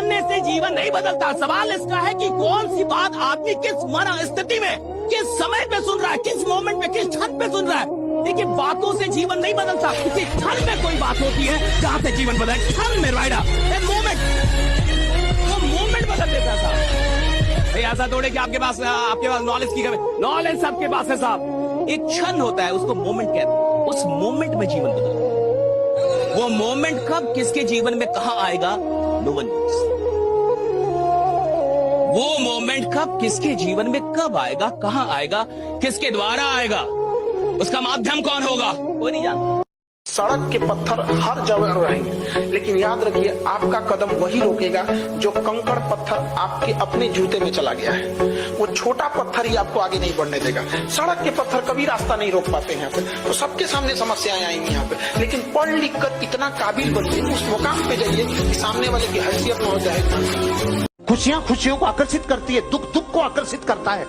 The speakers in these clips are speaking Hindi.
जानने से जीवन नहीं बदलता। सवाल इसका है कि कौन सी बात आदमी किस मन स्थिति में, किस समय पे सुन रहा है, किस मोमेंट में, किस क्षण पे सुन रहा है। देखिए, बातों से जीवन नहीं बदलता। किसी क्षण में कोई बात होती है जहां से जीवन बदले, क्षण में, राइडा मोमेंट, वो मोमेंट बदल देता है साहब। भाई ऐसा थोड़े कि आपके पास नॉलेज की कमी, नॉलेज सबके पास है साहब। एक क्षण होता है, उसको मोमेंट कहते हैं। उस मोमेंट में जीवन बदलता है। वो मोमेंट कब किसके जीवन में कहां आएगा, नो वन नोस। वो मोमेंट कब किसके जीवन में कब आएगा, कहां आएगा, किसके द्वारा आएगा, उसका माध्यम कौन होगा, कोई नहीं जानता। सड़क के पत्थर हर जगह रहेंगे, लेकिन याद रखिए आपका कदम वही रोकेगा जो कंकड़ पत्थर आपके अपने जूते में चला गया है। वो छोटा पत्थर ही आपको आगे नहीं बढ़ने देगा। सड़क के पत्थर कभी रास्ता नहीं रोक पाते हैं यहाँ पे, तो सबके सामने समस्याएं आएंगी यहाँ पे। लेकिन पढ़ लिख कर इतना काबिल बनिए, उस मुकाम पे जाइए कि सामने वाले की हैसियत न हो जाए। खुशियां खुशियों को आकर्षित करती है, दुख दुख को आकर्षित करता है।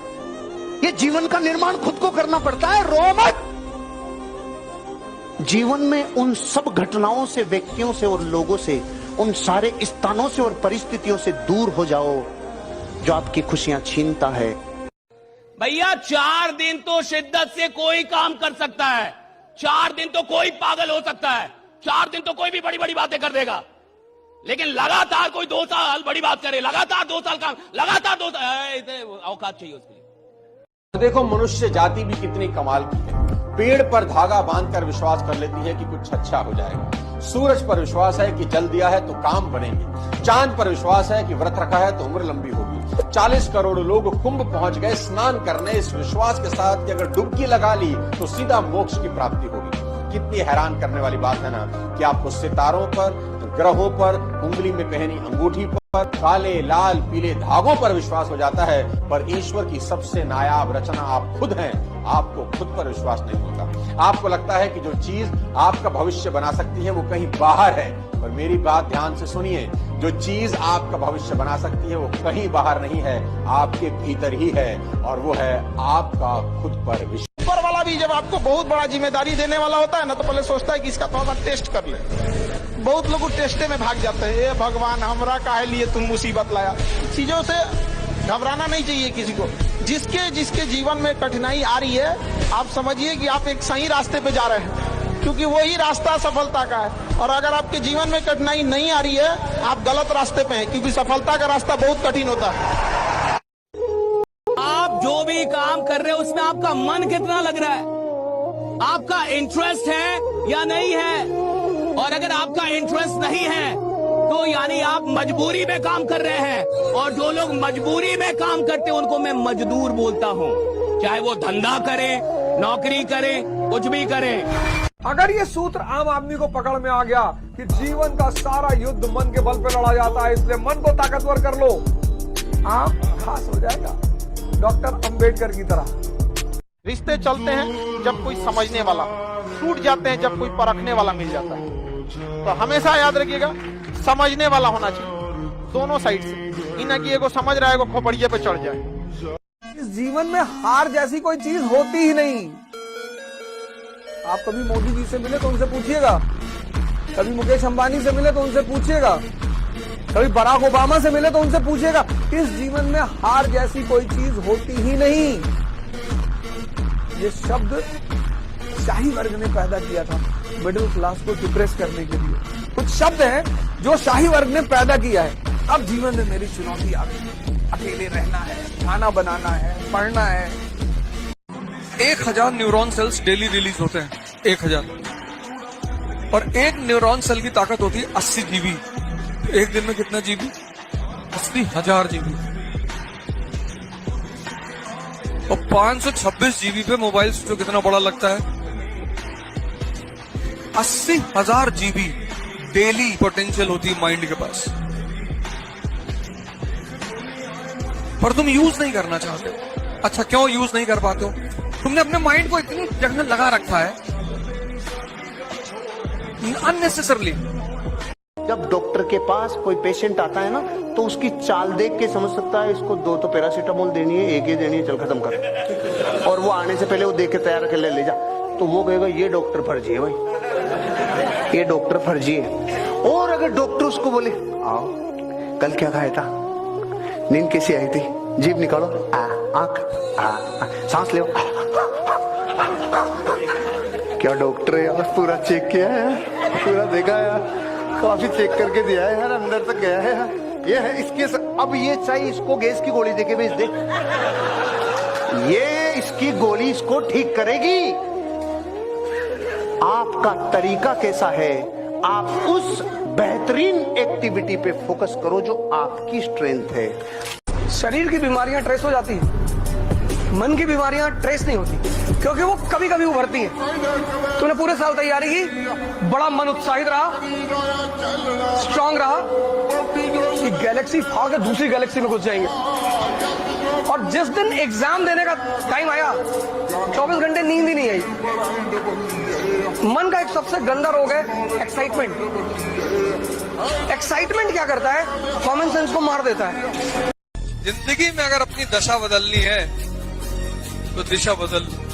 ये जीवन का निर्माण खुद को करना पड़ता है। रो मत। जीवन में उन सब घटनाओं से, व्यक्तियों से और लोगों से, उन सारे स्थानों से और परिस्थितियों से दूर हो जाओ जो आपकी खुशियां छीनता है। भैया 4 दिन तो शिद्दत से कोई काम कर सकता है, 4 दिन तो कोई पागल हो सकता है, 4 दिन तो कोई भी बड़ी बड़ी बातें कर देगा। लेकिन लगातार कोई 2 साल बड़ी बात करे, लगातार 2 साल काम, लगातार 2 साल औकात चाहिए उसके लिए। देखो मनुष्य जाति भी कितनी कमाल की है। पेड़ पर धागा बांधकर विश्वास कर लेती है कि कुछ अच्छा हो जाएगा। सूरज पर विश्वास है कि जल दिया है तो काम बनेंगे। चांद पर विश्वास है कि व्रत रखा है तो उम्र लंबी होगी। 40 करोड़ लोग कुंभ पहुंच गए स्नान करने, इस विश्वास के साथ कि अगर डुबकी लगा ली तो सीधा मोक्ष की प्राप्ति होगी। कितनी हैरान करने वाली बात है ना कि आपको सितारों पर, ग्रहों पर, उंगली में पहनी अंगूठी पर, काले लाल पीले धागों पर विश्वास हो जाता है, पर ईश्वर की सबसे नायाब रचना आप खुद हैं, आपको खुद पर विश्वास नहीं होता। आपको लगता है कि जो चीज आपका भविष्य बना सकती है वो कहीं बाहर है, पर मेरी बात ध्यान से सुनिए, जो चीज आपका भविष्य बना सकती है वो कहीं बाहर नहीं है, आपके भीतर ही है, और वो है आपका खुद पर विश्वास। ऊपर वाला भी जब आपको बहुत बड़ा जिम्मेदारी देने वाला होता है ना, तो पहले सोचता है कि इसका थोड़ा सा टेस्ट कर ले। बहुत लोग टेस्टे में भाग जाते हैं। ये भगवान हमरा काहे लिए तुम मुसीबत लाया। चीजों से घबराना नहीं चाहिए किसी को। जिसके जिसके जीवन में कठिनाई आ रही है, आप समझिए कि आप एक सही रास्ते पे जा रहे हैं, क्योंकि वही रास्ता सफलता का है। और अगर आपके जीवन में कठिनाई नहीं आ रही है, आप गलत रास्ते पे हैं, क्योंकि सफलता का रास्ता बहुत कठिन होता है। आप जो भी काम कर रहे हो उसमें आपका मन कितना लग रहा है, आपका इंटरेस्ट है या नहीं है। और अगर आपका इंटरेस्ट नहीं है तो यानी आप मजबूरी में काम कर रहे हैं। और जो लोग मजबूरी में काम करते हैं उनको मैं मजदूर बोलता हूं, चाहे वो धंधा करें, नौकरी करें, कुछ भी करें। अगर ये सूत्र आम आदमी को पकड़ में आ गया कि जीवन का सारा युद्ध मन के बल पे लड़ा जाता है, इसलिए मन को ताकतवर कर लो, आप खास हो जाएगा डॉक्टर अंबेडकर की तरह। रिश्ते चलते हैं जब कोई समझने वाला, टूट जाते हैं जब कोई परखने वाला मिल जाता है। तो हमेशा याद रखिएगा, समझने वाला होना चाहिए दोनों साइड से। इन की एगो समझ रहा है, एगो खोपड़िए पे चढ़ जाए। इस जीवन में हार जैसी कोई चीज होती ही नहीं। आप कभी मोदी जी से मिले तो उनसे पूछिएगा, कभी मुकेश अंबानी से मिले तो उनसे पूछिएगा, कभी बराक ओबामा से मिले तो उनसे पूछिएगा। इस जीवन में हार जैसी कोई चीज होती ही नहीं। ये शब्द शाही वर्ग ने पैदा किया था मिडिल क्लास को डिप्रेस करने के लिए। कुछ शब्द हैं जो शाही वर्ग ने पैदा किया है। अब जीवन में मेरी चुनौती आ गई, अकेले रहना है, खाना बनाना है, पढ़ना है। 1000 न्यूरॉन सेल्स डेली रिलीज होते हैं, 1000, और एक न्यूरॉन सेल की ताकत होती है 80 जीबी। एक दिन में कितना जीबी? 80,000 जीबी। और 526 जीबी पे मोबाइल जो कितना बड़ा लगता है, 80,000 जीबी डेली पोटेंशियल होती है माइंड के पास, पर तुम यूज नहीं करना चाहते हो। अच्छा, क्यों यूज नहीं कर पाते हो? तुमने अपने माइंड को इतनी जगह लगा रखा है अननेसेसरली। जब डॉक्टर के पास कोई पेशेंट आता है ना, तो उसकी चाल देख के समझ सकता है इसको 2 तो पैरासीटामोल देनी है, 1 ही देनी है, चल खत्म कर। और वो आने से पहले वो देख के तैयार कर ले जा, तो वो कहेगा ये डॉक्टर फर्जी है भाई, ये डॉक्टर फर्जी है। और अगर डॉक्टर उसको बोले आओ, कल क्या खाया था? नींद कैसी आई थी? जीभ निकालो, आंख, सांस लो। क्या डॉक्टर है यार, पूरा चेक किया है, पूरा देखा है, काफी चेक करके दिया है यार, अंदर तक गया है यार। ये है इसके अब ये चाहिए इसको गैस की गोली देके भेज दे, ये इसकी गोली इसको ठीक करेगी। आपका तरीका कैसा है? आप उस बेहतरीन एक्टिविटी पे फोकस करो जो आपकी स्ट्रेंथ है। शरीर की बीमारियां ट्रेस हो जाती हैं, मन की बीमारियां ट्रेस नहीं होती, क्योंकि वो कभी कभी उभरती हैं। तूने पूरे साल तैयारी की, बड़ा मन उत्साहित रहा, स्ट्रांग रहा कि गैलेक्सी फाड़ के दूसरी गैलेक्सी में घुस जाएंगे, और जिस दिन एग्जाम देने का टाइम आया 24 घंटे नींद ही नहीं आई। मन का एक सबसे गंदा रोग है एक्साइटमेंट। एक्साइटमेंट क्या करता है? कॉमन सेंस को मार देता है। जिंदगी में अगर अपनी दशा बदलनी है तो दिशा बदल लो।